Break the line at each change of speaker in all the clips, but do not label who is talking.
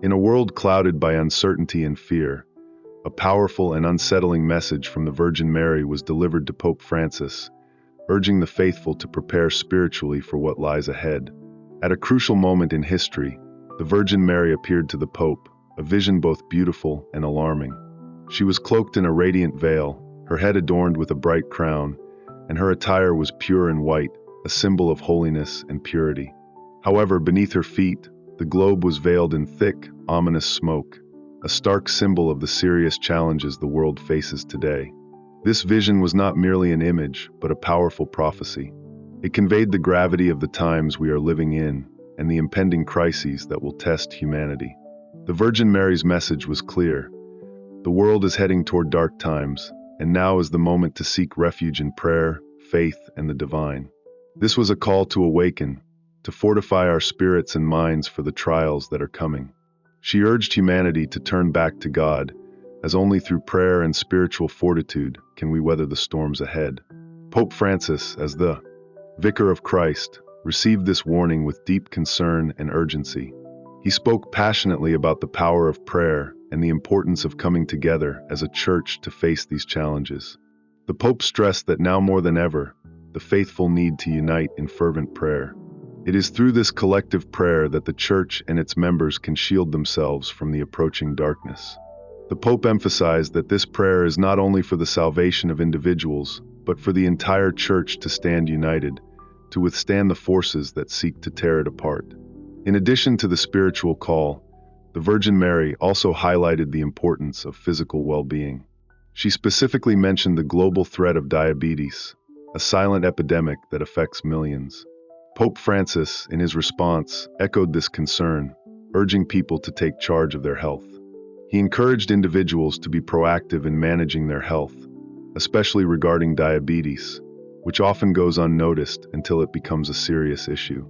In a world clouded by uncertainty and fear, a powerful and unsettling message from the Virgin Mary was delivered to Pope Francis, urging the faithful to prepare spiritually for what lies ahead. At a crucial moment in history, the Virgin Mary appeared to the Pope, a vision both beautiful and alarming. She was cloaked in a radiant veil, her head adorned with a bright crown, and her attire was pure and white, a symbol of holiness and purity. However, beneath her feet, the globe was veiled in thick, ominous smoke, a stark symbol of the serious challenges the world faces today. This vision was not merely an image, but a powerful prophecy. It conveyed the gravity of the times we are living in and the impending crises that will test humanity. The Virgin Mary's message was clear. The world is heading toward dark times, and now is the moment to seek refuge in prayer, faith, and the divine. This was a call to awaken, to fortify our spirits and minds for the trials that are coming. She urged humanity to turn back to God, as only through prayer and spiritual fortitude can we weather the storms ahead. Pope Francis, as the Vicar of Christ, received this warning with deep concern and urgency. He spoke passionately about the power of prayer and the importance of coming together as a church to face these challenges. The Pope stressed that now more than ever, the faithful need to unite in fervent prayer. It is through this collective prayer that the Church and its members can shield themselves from the approaching darkness. The Pope emphasized that this prayer is not only for the salvation of individuals, but for the entire Church to stand united, to withstand the forces that seek to tear it apart. In addition to the spiritual call, the Virgin Mary also highlighted the importance of physical well-being. She specifically mentioned the global threat of diabetes, a silent epidemic that affects millions. Pope Francis, in his response, echoed this concern, urging people to take charge of their health. He encouraged individuals to be proactive in managing their health, especially regarding diabetes, which often goes unnoticed until it becomes a serious issue.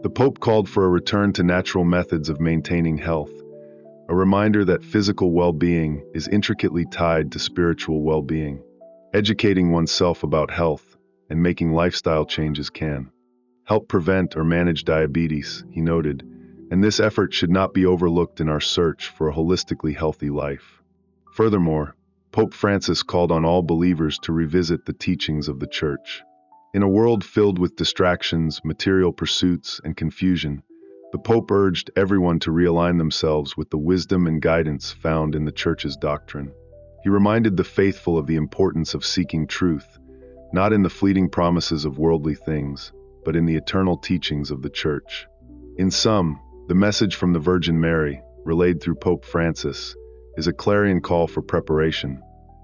The Pope called for a return to natural methods of maintaining health, a reminder that physical well-being is intricately tied to spiritual well-being. Educating oneself about health and making lifestyle changes can help prevent or manage diabetes, he noted, and this effort should not be overlooked in our search for a holistically healthy life. Furthermore, Pope Francis called on all believers to revisit the teachings of the Church. In a world filled with distractions, material pursuits, and confusion, the Pope urged everyone to realign themselves with the wisdom and guidance found in the Church's doctrine. He reminded the faithful of the importance of seeking truth, not in the fleeting promises of worldly things, but in the eternal teachings of the Church. In sum, the message from the Virgin Mary, relayed through Pope Francis, is a clarion call for preparation,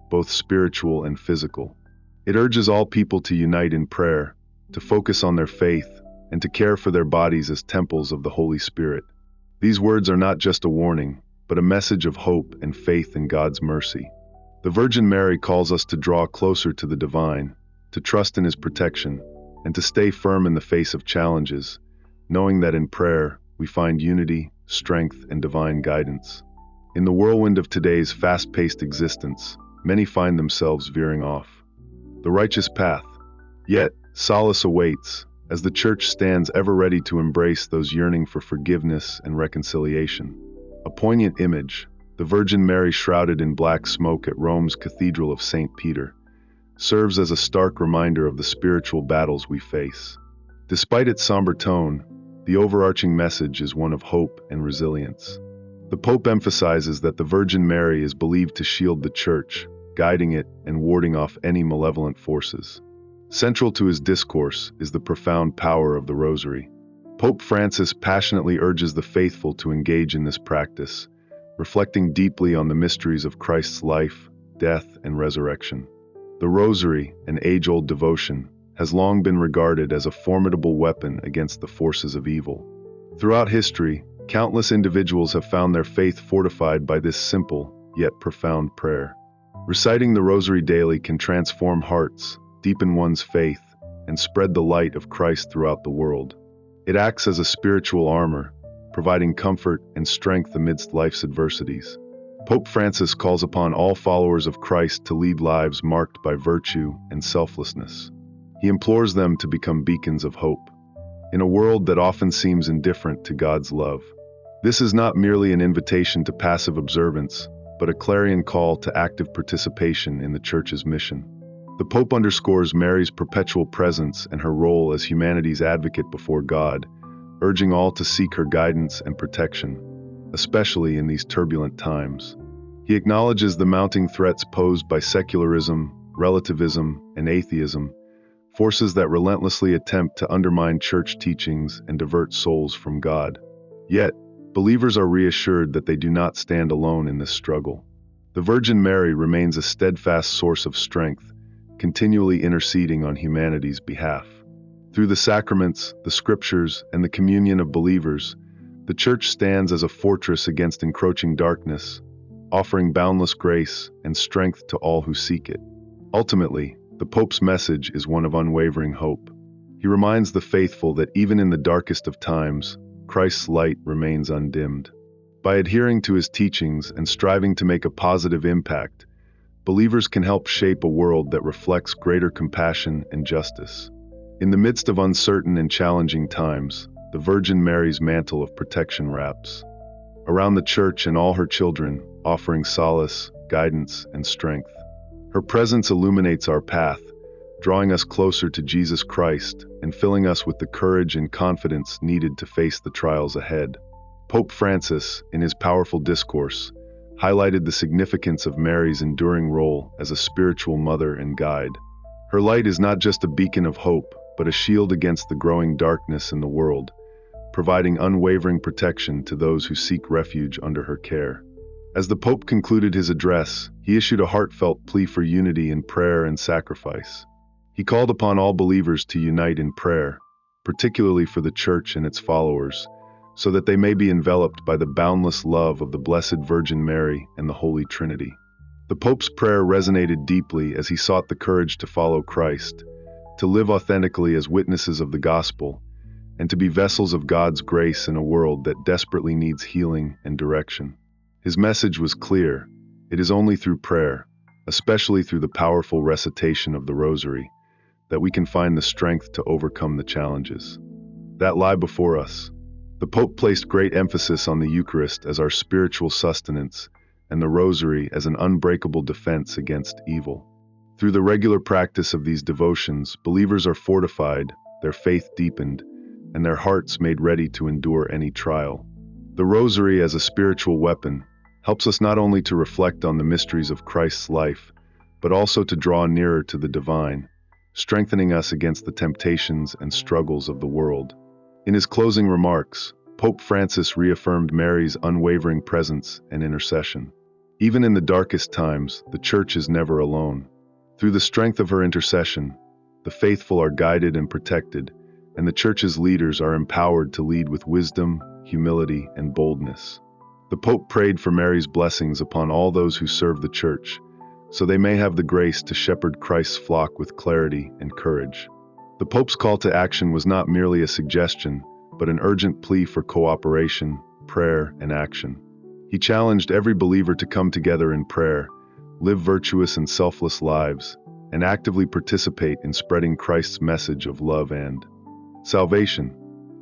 both spiritual and physical. It urges all people to unite in prayer, to focus on their faith, and to care for their bodies as temples of the Holy Spirit. These words are not just a warning, but a message of hope and faith in God's mercy. The Virgin Mary calls us to draw closer to the divine, to trust in His protection, and to stay firm in the face of challenges, knowing that in prayer we find unity, strength, and divine guidance. In the whirlwind of today's fast-paced existence, many find themselves veering off the righteous path. Yet, solace awaits, as the Church stands ever ready to embrace those yearning for forgiveness and reconciliation. A poignant image, the Virgin Mary shrouded in black smoke at Rome's Cathedral of St. Peter, serves as a stark reminder of the spiritual battles we face. Despite its somber tone, the overarching message is one of hope and resilience. The Pope emphasizes that the Virgin Mary is believed to shield the Church, guiding it and warding off any malevolent forces. Central to his discourse is the profound power of the Rosary. Pope Francis passionately urges the faithful to engage in this practice, reflecting deeply on the mysteries of Christ's life, death, and resurrection. The Rosary, an age-old devotion, has long been regarded as a formidable weapon against the forces of evil. Throughout history, countless individuals have found their faith fortified by this simple, yet profound prayer. Reciting the Rosary daily can transform hearts, deepen one's faith, and spread the light of Christ throughout the world. It acts as a spiritual armor, providing comfort and strength amidst life's adversities. Pope Francis calls upon all followers of Christ to lead lives marked by virtue and selflessness. He implores them to become beacons of hope. In a world that often seems indifferent to God's love, This is not merely an invitation to passive observance, but a clarion call to active participation in the Church's mission. The Pope underscores Mary's perpetual presence and her role as humanity's advocate before God, urging all to seek her guidance and protection, especially in these turbulent times. He acknowledges the mounting threats posed by secularism, relativism, and atheism, forces that relentlessly attempt to undermine church teachings and divert souls from God. Yet, believers are reassured that they do not stand alone in this struggle. The Virgin Mary remains a steadfast source of strength, continually interceding on humanity's behalf. Through the sacraments, the scriptures, and the communion of believers, the Church stands as a fortress against encroaching darkness, offering boundless grace and strength to all who seek it. Ultimately, the Pope's message is one of unwavering hope. He reminds the faithful that even in the darkest of times, Christ's light remains undimmed. By adhering to his teachings and striving to make a positive impact, believers can help shape a world that reflects greater compassion and justice. In the midst of uncertain and challenging times, the Virgin Mary's mantle of protection wraps around the Church and all her children, offering solace, guidance, and strength. Her presence illuminates our path, drawing us closer to Jesus Christ and filling us with the courage and confidence needed to face the trials ahead. Pope Francis, in his powerful discourse, highlighted the significance of Mary's enduring role as a spiritual mother and guide. Her light is not just a beacon of hope, but a shield against the growing darkness in the world, providing unwavering protection to those who seek refuge under her care. As the Pope concluded his address, he issued a heartfelt plea for unity in prayer and sacrifice. He called upon all believers to unite in prayer, particularly for the Church and its followers, so that they may be enveloped by the boundless love of the Blessed Virgin Mary and the Holy Trinity. The Pope's prayer resonated deeply as he sought the courage to follow Christ, to live authentically as witnesses of the gospel, and to be vessels of God's grace in a world that desperately needs healing and direction. His message was clear: it is only through prayer, especially through the powerful recitation of the Rosary, that we can find the strength to overcome the challenges that lie before us. The Pope placed great emphasis on the Eucharist as our spiritual sustenance and the Rosary as an unbreakable defense against evil. Through the regular practice of these devotions, believers are fortified, their faith deepened, and their hearts made ready to endure any trial. The Rosary as a spiritual weapon helps us not only to reflect on the mysteries of Christ's life, but also to draw nearer to the divine, strengthening us against the temptations and struggles of the world. In his closing remarks, Pope Francis reaffirmed Mary's unwavering presence and intercession. Even in the darkest times, the Church is never alone. Through the strength of her intercession, the faithful are guided and protected, and the Church's leaders are empowered to lead with wisdom, humility, and boldness. The Pope prayed for Mary's blessings upon all those who serve the Church, so they may have the grace to shepherd Christ's flock with clarity and courage. The Pope's call to action was not merely a suggestion, but an urgent plea for cooperation, prayer, and action. He challenged every believer to come together in prayer, live virtuous and selfless lives, and actively participate in spreading Christ's message of love and salvation.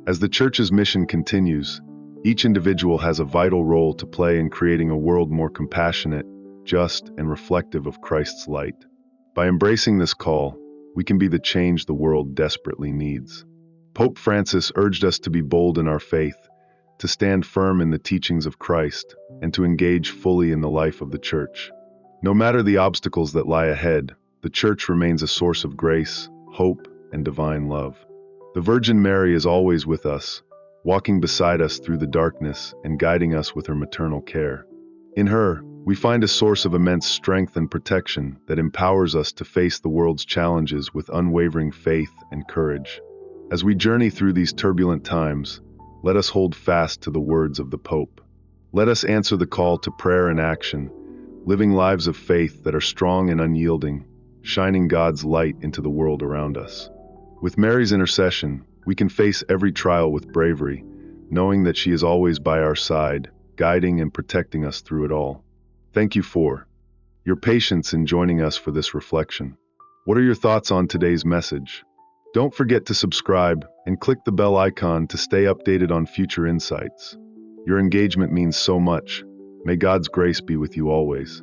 As the Church's mission continues, each individual has a vital role to play in creating a world more compassionate, just, and reflective of Christ's light. By embracing this call, we can be the change the world desperately needs. Pope Francis urged us to be bold in our faith, to stand firm in the teachings of Christ, and to engage fully in the life of the Church. No matter the obstacles that lie ahead, the Church remains a source of grace, hope, and divine love. The Virgin Mary is always with us, walking beside us through the darkness and guiding us with her maternal care. In her, we find a source of immense strength and protection that empowers us to face the world's challenges with unwavering faith and courage. As we journey through these turbulent times, let us hold fast to the words of the Pope. Let us answer the call to prayer and action, living lives of faith that are strong and unyielding, shining God's light into the world around us. With Mary's intercession, we can face every trial with bravery, knowing that she is always by our side, guiding and protecting us through it all. Thank you for your patience in joining us for this reflection. What are your thoughts on today's message? Don't forget to subscribe and click the bell icon to stay updated on future insights. Your engagement means so much. May God's grace be with you always.